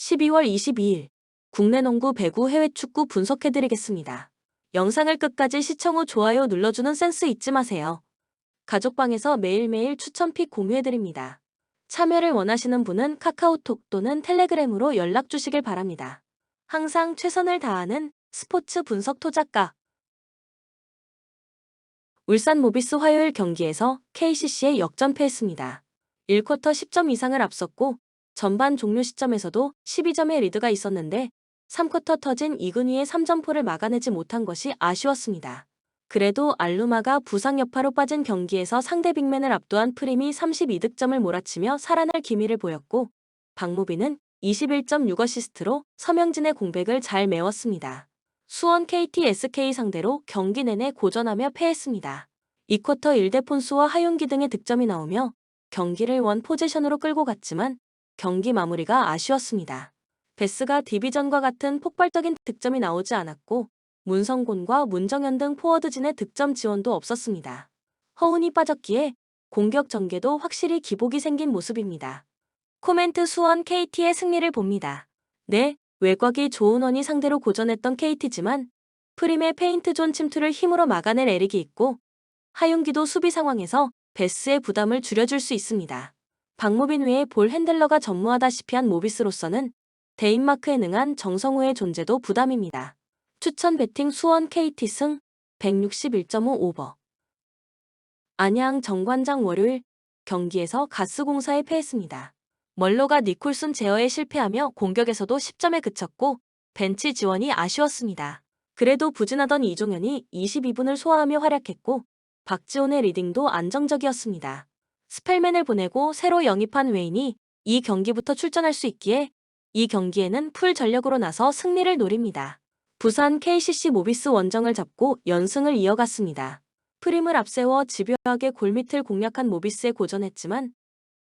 12월 22일 국내 농구 배구 해외 축구 분석해드리겠습니다. 영상을 끝까지 시청 후 좋아요 눌러주는 센스 잊지 마세요. 가족방에서 매일매일 추천픽 공유해드립니다. 참여를 원하시는 분은 카카오톡 또는 텔레그램으로 연락 주시길 바랍니다. 항상 최선을 다하는 스포츠 분석 토작가. 울산 모비스 화요일 경기에서 KCC에 역전패했습니다. 1쿼터 10점 이상을 앞섰고 전반 종료 시점에서도 12점의 리드가 있었는데 3쿼터 터진 이근희의 3점포를 막아내지 못한 것이 아쉬웠습니다. 그래도 알루마가 부상 여파로 빠진 경기에서 상대 빅맨을 압도한 프림이 32득점을 몰아치며 살아날 기미를 보였고 박무빈은 21.6어시스트로 서명진의 공백을 잘 메웠습니다. 수원 KT SK 상대로 경기 내내 고전하며 패했습니다. 2쿼터 일대폰수와 하윤기 등의 득점이 나오며 경기를 원 포지션으로 끌고 갔지만 경기 마무리가 아쉬웠습니다. 베스가 디비전과 같은 폭발적인 득점이 나오지 않았고 문성곤과 문정현 등 포워드진의 득점 지원도 없었습니다. 허훈이 빠졌기에 공격 전개도 확실히 기복이 생긴 모습입니다. 코멘트 수원 KT의 승리를 봅니다. 네, 외곽이 조은원이 상대로 고전했던 KT지만 프림의 페인트존 침투를 힘으로 막아낼 에릭이 있고 하윤기도 수비 상황에서 베스의 부담을 줄여줄 수 있습니다. 박무빈 외에 볼 핸들러가 전무하다시피 한 모비스로서는 데인마크에 능한 정성우의 존재도 부담입니다. 추천 배팅 수원 KT 승 161.5 오버. 안양 정관장 월요일 경기에서 가스공사에 패했습니다. 멀로가 니콜슨 제어에 실패하며 공격에서도 10점에 그쳤고 벤치 지원이 아쉬웠습니다. 그래도 부진하던 이종현이 22분을 소화하며 활약했고 박지훈의 리딩도 안정적이었습니다. 스펠맨을 보내고 새로 영입한 웨인이 이 경기부터 출전할 수 있기에 이 경기에는 풀 전력으로 나서 승리를 노립니다. 부산 KCC 모비스 원정을 잡고 연승을 이어갔습니다. 프림을 앞세워 집요하게 골밑을 공략한 모비스에 고전했지만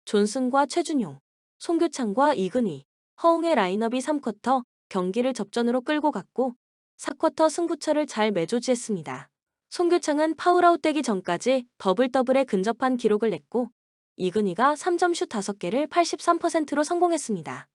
존슨과 최준용, 송교창과 이근희, 허웅의 라인업이 3쿼터 경기를 접전으로 끌고 갔고 4쿼터 승부처를 잘 매조지했습니다. 송교창은 파울아웃 되기 전까지 더블더블에 근접한 기록을 냈고 이근희가 3점 슛 5개를 83%로 성공했습니다.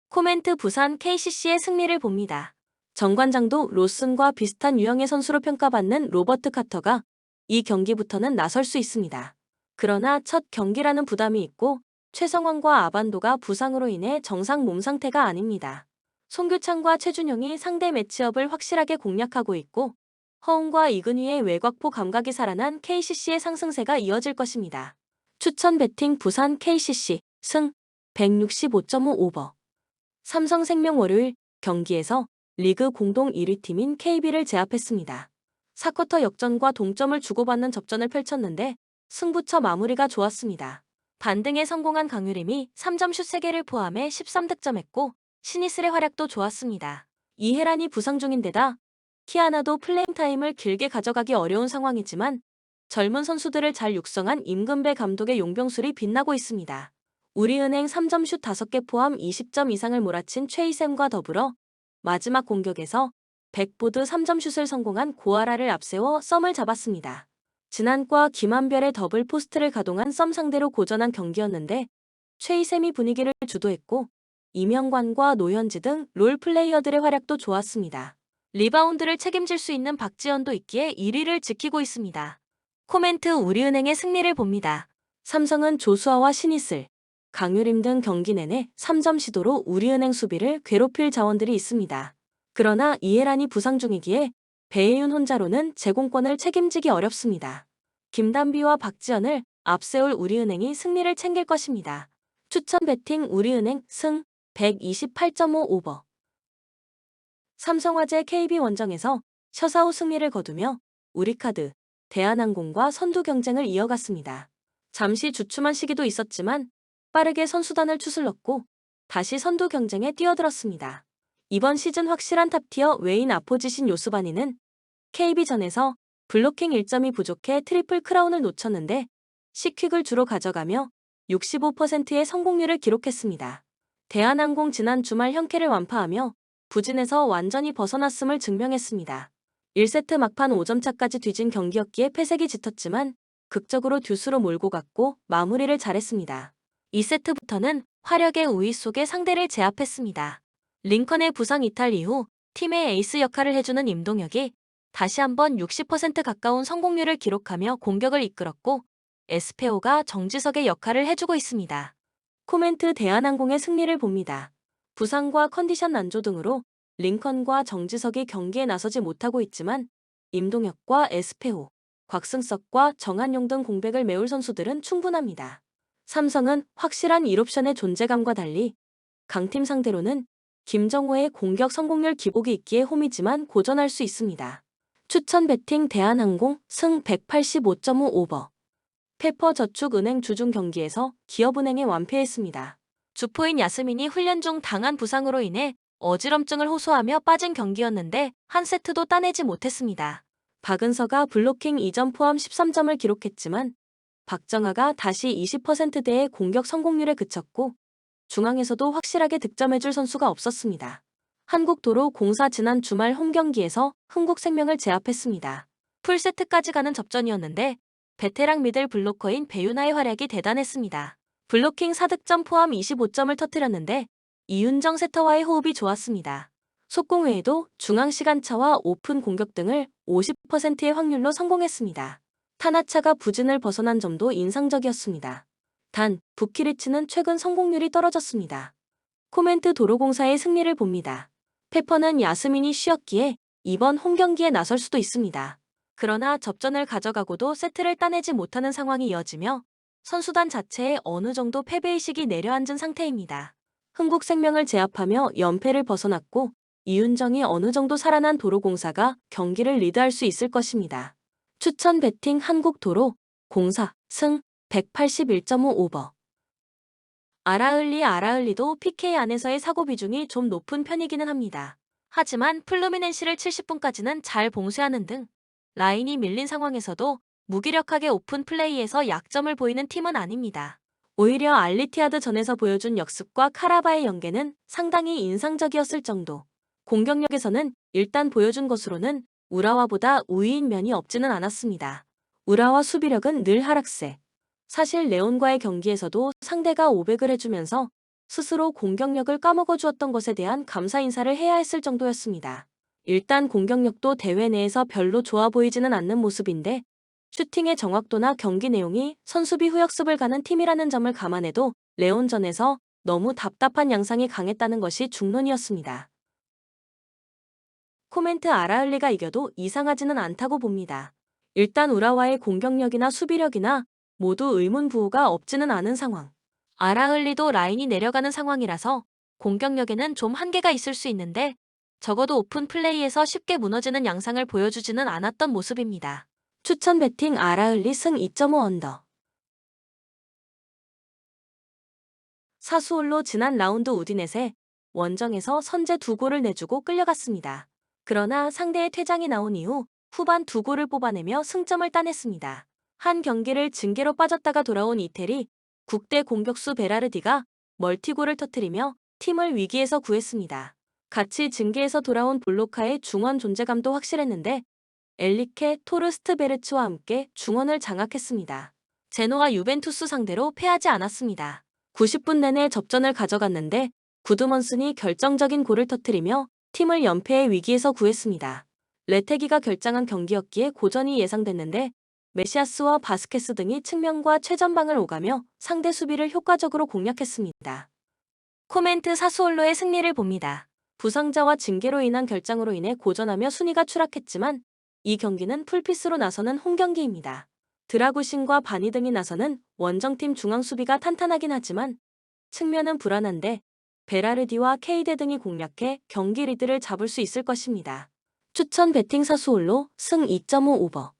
코멘트 부산 KCC의 승리를 봅니다. 정관장도 로슨과 비슷한 유형의 선수로 평가받는 로버트 카터가 이 경기부터는 나설 수 있습니다. 그러나 첫 경기라는 부담이 있고 최성원과 아반도가 부상으로 인해 정상 몸 상태가 아닙니다. 송교창과 최준용이 상대 매치업을 확실하게 공략하고 있고 허웅과 이근희의 외곽포 감각이 살아난 KCC의 상승세가 이어질 것입니다. 추천 배팅 부산 KCC 승 165.5 오버. 삼성생명 월요일 경기에서 리그 공동 1위 팀인 KB를 제압했습니다. 4쿼터 역전과 동점을 주고받는 접전을 펼쳤는데 승부처 마무리가 좋았습니다. 반등에 성공한 강유림이 3점 슛 3개를 포함해 13득점했고 시니슬의 활약도 좋았습니다. 이해란이 부상 중인데다 키아나도 플레잉타임을 길게 가져가기 어려운 상황이지만 젊은 선수들을 잘 육성한 임금배 감독의 용병술이 빛나고 있습니다. 우리은행 3점 슛 5개 포함 20점 이상을 몰아친 최희샘과 더불어 마지막 공격에서 백보드 3점 슛을 성공한 고아라를 앞세워 썸을 잡았습니다. 지난과 김한별의 더블 포스트를 가동한 썸 상대로 고전한 경기였는데 최희샘이 분위기를 주도했고 이명관과 노현지 등 롤 플레이어들의 활약도 좋았습니다. 리바운드를 책임질 수 있는 박지현도 있기에 1위를 지키고 있습니다. 코멘트 우리은행의 승리를 봅니다. 삼성은 조수아와 신이슬, 강유림 등 경기 내내 3점 시도로 우리은행 수비를 괴롭힐 자원들이 있습니다. 그러나 이해란이 부상 중이기에 배혜윤 혼자로는 제공권을 책임지기 어렵습니다. 김단비와 박지현을 앞세울 우리은행이 승리를 챙길 것입니다. 추천 배팅 우리은행 승 128.5 오버. 삼성화재 KB 원정에서 셔사후 승리를 거두며 우리카드, 대한항공과 선두 경쟁을 이어갔습니다. 잠시 주춤한 시기도 있었지만 빠르게 선수단을 추슬렀고 다시 선두 경쟁에 뛰어들었습니다. 이번 시즌 확실한 탑티어 웨인 아포지신 요스바니는 KB전에서 블로킹 1점이 부족해 트리플 크라운을 놓쳤는데 C퀵을 주로 가져가며 65%의 성공률을 기록했습니다. 대한항공 지난 주말 현캐를 완파하며 부진에서 완전히 벗어났음을 증명했습니다. 1세트 막판 5점차까지 뒤진 경기였기에 패색이 짙었지만 극적으로 듀스로 몰고 갔고 마무리를 잘했습니다. 2세트부터는 화력의 우위 속에 상대를 제압했습니다. 링컨의 부상 이탈 이후 팀의 에이스 역할을 해주는 임동혁이 다시 한번 60% 가까운 성공률을 기록하며 공격을 이끌었고 에스페오가 정지석의 역할을 해주고 있습니다. 코멘트 대한항공의 승리를 봅니다. 부상과 컨디션 난조 등으로 링컨과 정지석이 경기에 나서지 못하고 있지만 임동혁과 에스페오, 곽승석과 정한용 등 공백을 메울 선수들은 충분합니다. 삼성은 확실한 1옵션의 존재감과 달리 강팀 상대로는 김정호의 공격 성공률 기복이 있기에 홈이지만 고전할 수 있습니다. 추천 배팅 대한항공 승 185.5 오버. 페퍼저축은행 주중 경기에서 기업은행에 완패했습니다. 주포인 야스민이 훈련 중 당한 부상으로 인해 어지럼증을 호소하며 빠진 경기였는데 한 세트도 따내지 못했습니다. 박은서가 블로킹 2점 포함 13점을 기록했지만 박정아가 다시 20%대의 공격 성공률에 그쳤고 중앙에서도 확실하게 득점해줄 선수가 없었습니다. 한국도로공사 지난 주말 홈경기에서 흥국생명을 제압했습니다. 풀세트까지 가는 접전이었는데 베테랑 미들 블로커인 배윤아의 활약이 대단했습니다. 블로킹 4득점 포함 25점을 터뜨렸는데 이윤정 세터와의 호흡이 좋았습니다. 속공 외에도 중앙 시간차와 오픈 공격 등을 50%의 확률로 성공했습니다. 타나차가 부진을 벗어난 점도 인상적이었습니다. 단, 부키리치는 최근 성공률이 떨어졌습니다. 코멘트 도로공사의 승리를 봅니다. 페퍼는 야스민이 쉬었기에 이번 홈경기에 나설 수도 있습니다. 그러나 접전을 가져가고도 세트를 따내지 못하는 상황이 이어지며 선수단 자체에 어느 정도 패배의식이 내려앉은 상태입니다. 흥국생명을 제압하며 연패를 벗어났고 이윤정이 어느 정도 살아난 도로공사가 경기를 리드할 수 있을 것입니다. 추천 배팅 한국도로 공사 승 181.5 오버. 아라을리도 PK 안에서의 사고 비중이 좀 높은 편이기는 합니다. 하지만 플루미넨시를 70분까지는 잘 봉쇄하는 등 라인이 밀린 상황에서도 무기력하게 오픈 플레이에서 약점을 보이는 팀은 아닙니다. 오히려 알리티아드전에서 보여준 역습과 카라바의 연계는 상당히 인상적이었을 정도. 공격력에서는 일단 보여준 것으로는 우라와보다 우위인 면이 없지는 않았습니다. 우라와 수비력은 늘 하락세. 사실 레온과의 경기에서도 상대가 500을 해주면서 스스로 공격력을 까먹어 주었던 것에 대한 감사 인사를 해야 했을 정도였습니다. 일단 공격력도 대회 내에서 별로 좋아 보이지는 않는 모습인데 슈팅의 정확도나 경기 내용이 선수비 후역습을 가는 팀이라는 점을 감안해도 레온전에서 너무 답답한 양상이 강했다는 것이 중론이었습니다. 코멘트 아라을리가 이겨도 이상하지는 않다고 봅니다. 일단 우라와의 공격력이나 수비력이나 모두 의문부호가 없지는 않은 상황. 아라을리도 라인이 내려가는 상황이라서 공격력에는 좀 한계가 있을 수 있는데 적어도 오픈 플레이에서 쉽게 무너지는 양상을 보여주지는 않았던 모습입니다. 추천 배팅 아라을리 승 2.5 언더. 사수올로 지난 라운드 우디넷에 원정에서 선제 2골을 내주고 끌려갔습니다. 그러나 상대의 퇴장이 나온 이후 후반 2골을 뽑아내며 승점을 따냈습니다. 한 경기를 징계로 빠졌다가 돌아온 이태리 국대 공격수 베라르디가 멀티골을 터뜨리며 팀을 위기에서 구했습니다. 같이 징계에서 돌아온 볼로카의 중원 존재감도 확실했는데 엘리케 토르스트베르츠와 함께 중원을 장악했습니다. 제노와 유벤투스 상대로 패하지 않았습니다. 90분 내내 접전을 가져갔는데 구드먼슨이 결정적인 골을 터뜨리며 팀을 연패의 위기에서 구했습니다. 레테기가 결장한 경기였기에 고전이 예상됐는데 메시아스와 바스케스 등이 측면과 최전방을 오가며 상대 수비를 효과적으로 공략했습니다. 코멘트 사수올로의 승리를 봅니다. 부상자와 징계로 인한 결장으로 인해 고전하며 순위가 추락했지만 이 경기는 풀피스로 나서는 홈경기입니다. 드라구신과 바니 등이 나서는 원정팀 중앙 수비가 탄탄하긴 하지만 측면은 불안한데 베라르디와 케이데 등이 공략해 경기 리드를 잡을 수 있을 것입니다. 추천 배팅 사수올로 승 2.5 오버.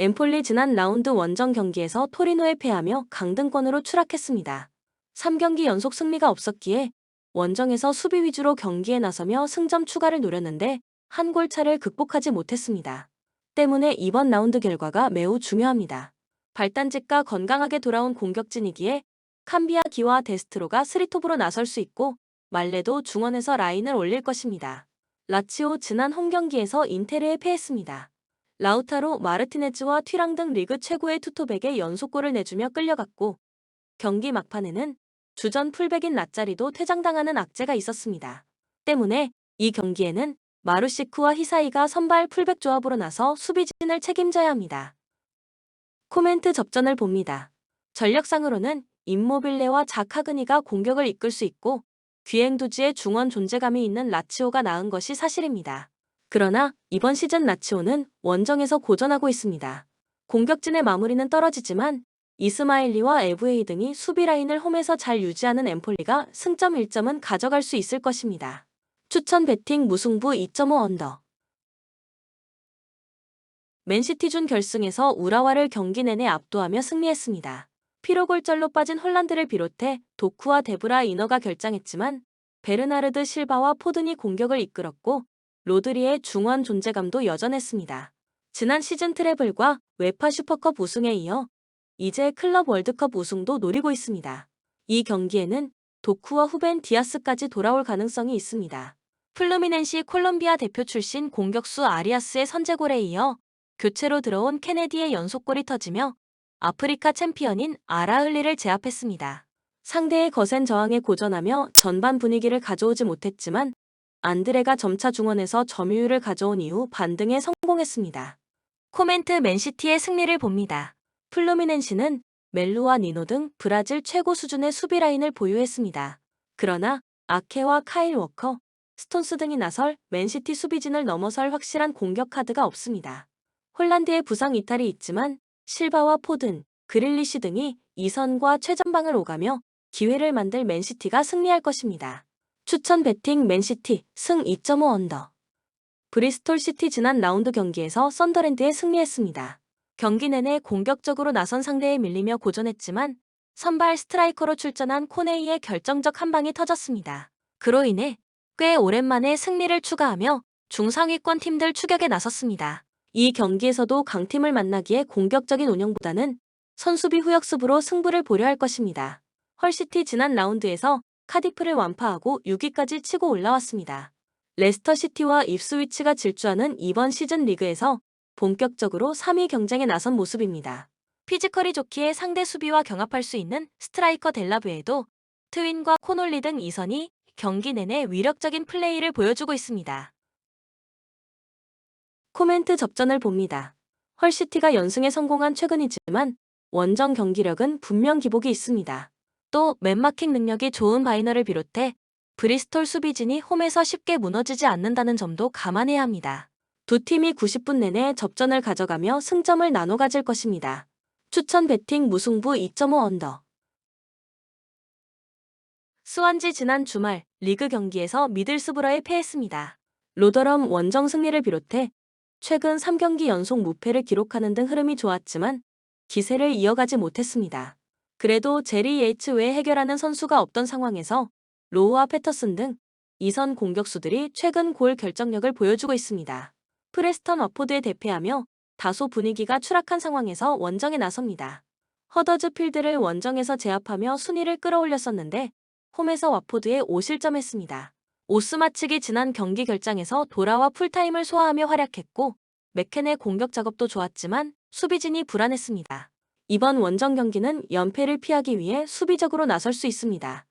엠폴리 지난 라운드 원정 경기에서 토리노에 패하며 강등권으로 추락했습니다. 3경기 연속 승리가 없었기에 원정에서 수비 위주로 경기에 나서며 승점 추가를 노렸는데 한 골차를 극복하지 못했습니다. 때문에 이번 라운드 결과가 매우 중요합니다. 발단직과 건강하게 돌아온 공격진이기에 캄비아기와 데스트로가 스리톱으로 나설 수 있고 말레도 중원에서 라인을 올릴 것입니다. 라치오 지난 홈경기에서 인테르에 패했습니다. 라우타로 마르티네즈와 튀랑 등 리그 최고의 투톱에게 연속골을 내주며 끌려갔고 경기 막판에는 주전 풀백인 라짜리도 퇴장당하는 악재가 있었습니다. 때문에 이 경기에는 마루시크와 히사이가 선발 풀백 조합으로 나서 수비진을 책임져야 합니다. 코멘트 접전을 봅니다. 전력상으로는 임모빌레와 자카그니가 공격을 이끌 수 있고 귀행두지의 중원 존재감이 있는 라치오가 나은 것이 사실입니다. 그러나 이번 시즌 라치오는 원정에서 고전하고 있습니다. 공격진의 마무리는 떨어지지만 이스마일리와 에브에이 등이 수비 라인을 홈에서 잘 유지하는 엠폴리가 승점 1점은 가져갈 수 있을 것입니다. 추천 배팅 무승부 2.5 언더. 맨시티준 결승에서 우라와를 경기 내내 압도하며 승리했습니다. 피로골절로 빠진 홀란드를 비롯해 도쿠와 데브라 이너가 결장했지만 베르나르드 실바와 포든이 공격을 이끌었고 로드리의 중원 존재감도 여전했습니다. 지난 시즌 트래블과 웨파 슈퍼컵 우승에 이어 이제 클럽 월드컵 우승도 노리고 있습니다. 이 경기에는 도쿠와 후벤 디아스까지 돌아올 가능성이 있습니다. 플루미넨시 콜롬비아 대표 출신 공격수 아리아스의 선제골에 이어 교체로 들어온 케네디의 연속골이 터지며 아프리카 챔피언인 아라흘리를 제압했습니다. 상대의 거센 저항에 고전하며 전반 분위기를 가져오지 못했지만 안드레가 점차 중원에서 점유율을 가져온 이후 반등에 성공했습니다. 코멘트 맨시티의 승리를 봅니다. 플루미넨시는 멜루와 니노 등 브라질 최고 수준의 수비 라인을 보유했습니다. 그러나 아케와 카일 워커, 스톤스 등이 나설 맨시티 수비진을 넘어설 확실한 공격 카드가 없습니다. 홀란드의 부상 이탈이 있지만 실바와 포든, 그릴리시 등이 2선과 최전방을 오가며 기회를 만들 맨시티가 승리할 것입니다. 추천 배팅 맨시티 승 2.5 언더. 브리스톨 시티 지난 라운드 경기에서 썬더랜드에 승리했습니다. 경기 내내 공격적으로 나선 상대에 밀리며 고전했지만 선발 스트라이커로 출전한 코네이의 결정적 한 방이 터졌습니다. 그로 인해 꽤 오랜만에 승리를 추가하며 중상위권 팀들 추격에 나섰습니다. 이 경기에서도 강팀을 만나기에 공격적인 운영보다는 선수비 후역습으로 승부를 보려 할 것입니다. 헐시티 지난 라운드에서 카디프를 완파하고 6위까지 치고 올라왔습니다. 레스터시티와 입스위치가 질주하는 이번 시즌 리그에서 본격적으로 3위 경쟁에 나선 모습입니다. 피지컬이 좋기에 상대 수비와 경합할 수 있는 스트라이커 델라브에도 트윈과 코놀리 등 2선이 경기 내내 위력적인 플레이를 보여주고 있습니다. 코멘트 접전을 봅니다. 헐시티가 연승에 성공한 최근이지만 원정 경기력은 분명 기복이 있습니다. 또 맨마킹 능력이 좋은 바이너를 비롯해 브리스톨 수비진이 홈에서 쉽게 무너지지 않는다는 점도 감안해야 합니다. 두 팀이 90분 내내 접전을 가져가며 승점을 나눠 가질 것입니다. 추천 배팅 무승부 2.5 언더. 스완지 지난 주말 리그 경기에서 미들스브러에 패했습니다. 로더럼 원정 승리를 비롯해 최근 3경기 연속 무패를 기록하는 등 흐름이 좋았지만 기세를 이어가지 못했습니다. 그래도 제리 예이츠 외에 해결하는 선수가 없던 상황에서 로우와 패터슨 등 2선 공격수들이 최근 골 결정력을 보여주고 있습니다. 프레스턴 와포드에 대패하며 다소 분위기가 추락한 상황에서 원정에 나섭니다. 허더즈필드를 원정에서 제압하며 순위를 끌어올렸었는데 홈에서 와포드에 5실점했습니다. 오스마측이 지난 경기 결장에서 도라와 풀타임을 소화하며 활약했고 맥켄의 공격 작업도 좋았지만 수비진이 불안했습니다. 이번 원정 경기는 연패를 피하기 위해 수비적으로 나설 수 있습니다.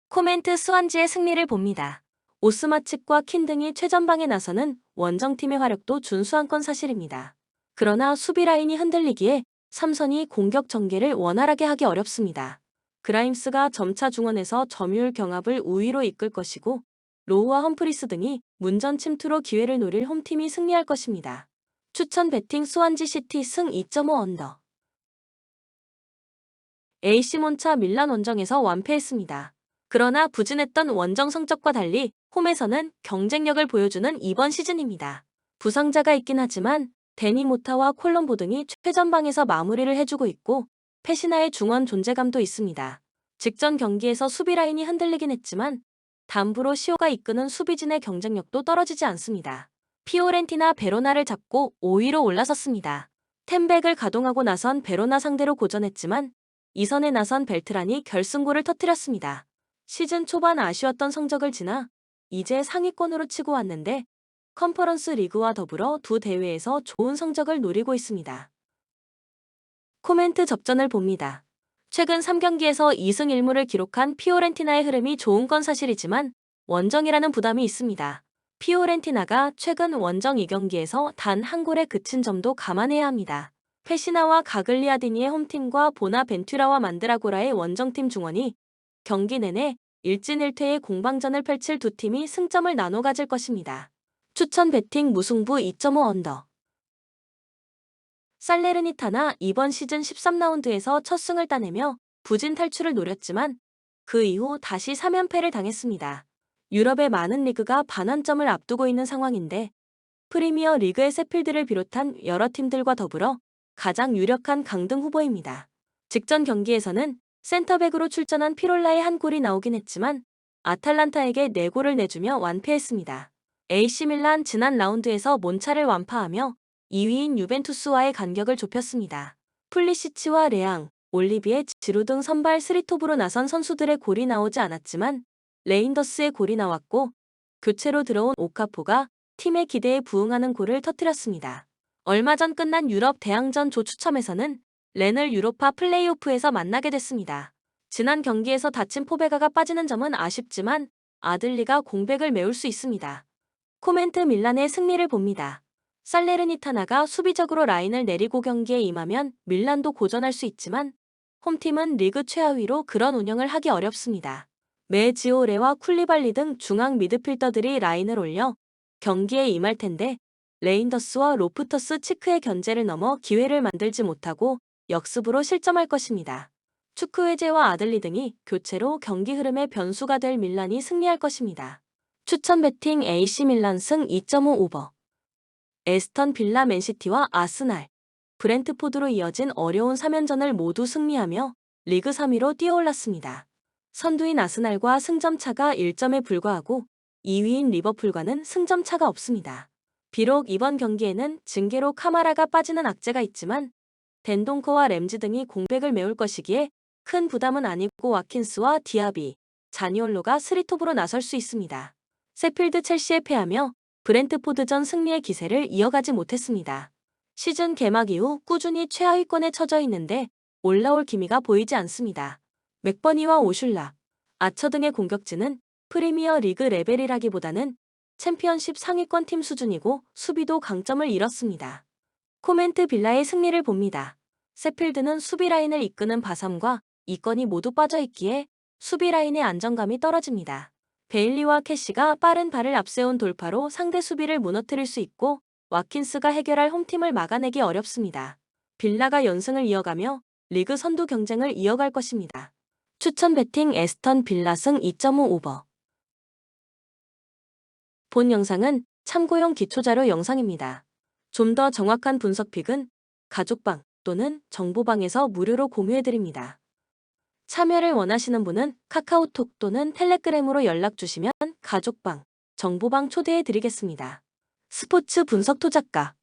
코멘트 스완지의 승리를 봅니다. 오스마측과 킨 등이 최전방에 나서는 원정팀의 화력도 준수한 건 사실입니다. 그러나 수비 라인이 흔들리기에 3선이 공격 전개를 원활하게 하기 어렵습니다. 그라임스가 점차 중원에서 점유율 경합을 우위로 이끌 것이고 로우와 험프리스 등이 문전 침투로 기회를 노릴 홈팀이 승리할 것입니다. 추천 배팅 스완지 시티 승 2.5 언더. AC 몬차 밀란 원정에서 완패했습니다. 그러나 부진했던 원정 성적과 달리 홈에서는 경쟁력을 보여주는 이번 시즌입니다. 부상자가 있긴 하지만 데니 모타와 콜롬보 등이 최전방에서 마무리를 해주고 있고 페시나의 중원 존재감도 있습니다. 직전 경기에서 수비 라인이 흔들리긴 했지만 담브로 시오가 이끄는 수비진의 경쟁력도 떨어지지 않습니다. 피오렌티나 베로나를 잡고 5위로 올라섰습니다. 템백을 가동하고 나선 베로나 상대로 고전했지만 2선에 나선 벨트란이 결승골을 터뜨렸습니다. 시즌 초반 아쉬웠던 성적을 지나 이제 상위권으로 치고 왔는데 컨퍼런스 리그와 더불어 두 대회에서 좋은 성적을 노리고 있습니다. 코멘트 접전을 봅니다. 최근 3경기에서 2승 1무를 기록한 피오렌티나의 흐름이 좋은 건 사실이지만 원정이라는 부담이 있습니다. 피오렌티나가 최근 원정 2경기에서 단 한 골에 그친 점도 감안해야 합니다. 페시나와 가글리아디니의 홈팀과 보나벤투라와 만드라고라의 원정팀 중원이 경기 내내 일진일퇴의 공방전을 펼칠 두 팀이 승점을 나눠 가질 것입니다. 추천 베팅 무승부 2.5 언더. 살레르니타나 이번 시즌 13라운드에서 첫 승을 따내며 부진 탈출을 노렸지만 그 이후 다시 3연패를 당했습니다. 유럽의 많은 리그가 반환점을 앞두고 있는 상황인데 프리미어 리그의 세필드를 비롯한 여러 팀들과 더불어 가장 유력한 강등 후보입니다. 직전 경기에서는 센터백으로 출전한 피롤라의 한 골이 나오긴 했지만 아탈란타에게 4골을 내주며 완패했습니다. AC 밀란 지난 라운드에서 몬차를 완파하며 2위인 유벤투스와의 간격을 좁혔습니다. 플리시치와 레앙, 올리비에, 지루 등 선발 3톱으로 나선 선수들의 골이 나오지 않았지만 레인더스의 골이 나왔고 교체로 들어온 오카포가 팀의 기대에 부응하는 골을 터뜨렸습니다. 얼마 전 끝난 유럽 대항전 조 추첨에서는 렌을 유로파 플레이오프에서 만나게 됐습니다. 지난 경기에서 다친 포베가가 빠지는 점은 아쉽지만 아들리가 공백을 메울 수 있습니다. 코멘트 밀란의 승리를 봅니다. 살레르니타나가 수비적으로 라인을 내리고 경기에 임하면 밀란도 고전할 수 있지만 홈팀은 리그 최하위로 그런 운영을 하기 어렵습니다. 메지오레와 쿨리발리 등 중앙 미드필더들이 라인을 올려 경기에 임할 텐데 레인더스와 로프터스 치크의 견제를 넘어 기회를 만들지 못하고 역습으로 실점할 것입니다. 추크웨제와 아들리 등이 교체로 경기 흐름의 변수가 될 밀란이 승리할 것입니다. 추천 베팅 AC 밀란 승 2.5 오버. 에스턴 빌라 맨시티와 아스날, 브렌트포드로 이어진 어려운 3연전을 모두 승리하며 리그 3위로 뛰어올랐습니다. 선두인 아스날과 승점차가 1점에 불과하고 2위인 리버풀과는 승점차가 없습니다. 비록 이번 경기에는 징계로 카마라가 빠지는 악재가 있지만 덴동커와 램지 등이 공백을 메울 것이기에 큰 부담은 아니고 와킨스와 디아비, 자니올로가 3톱으로 나설 수 있습니다. 세필드 첼시에 패하며 브렌트포드전 승리의 기세를 이어가지 못했습니다. 시즌 개막 이후 꾸준히 최하위권에 처져 있는데 올라올 기미가 보이지 않습니다. 맥버니와 오슐라, 아처 등의 공격진은 프리미어 리그 레벨이라기보다는 챔피언십 상위권 팀 수준이고 수비도 강점을 잃었습니다. 코멘트 빌라의 승리를 봅니다. 세필드는 수비 라인을 이끄는 바삼과 이건이 모두 빠져있기에 수비 라인의 안정감이 떨어집니다. 베일리와 캐시가 빠른 발을 앞세운 돌파로 상대 수비를 무너뜨릴 수 있고 와킨스가 해결할 홈팀을 막아내기 어렵습니다. 빌라가 연승을 이어가며 리그 선두 경쟁을 이어갈 것입니다. 추천 베팅 에스턴 빌라 승 2.5 오버. 본 영상은 참고용 기초자료 영상입니다. 좀 더 정확한 분석픽은 가족방 또는 정보방에서 무료로 공유해드립니다. 참여를 원하시는 분은 카카오톡 또는 텔레그램으로 연락 주시면 가족방, 정보방 초대해드리겠습니다. 스포츠 분석 토작가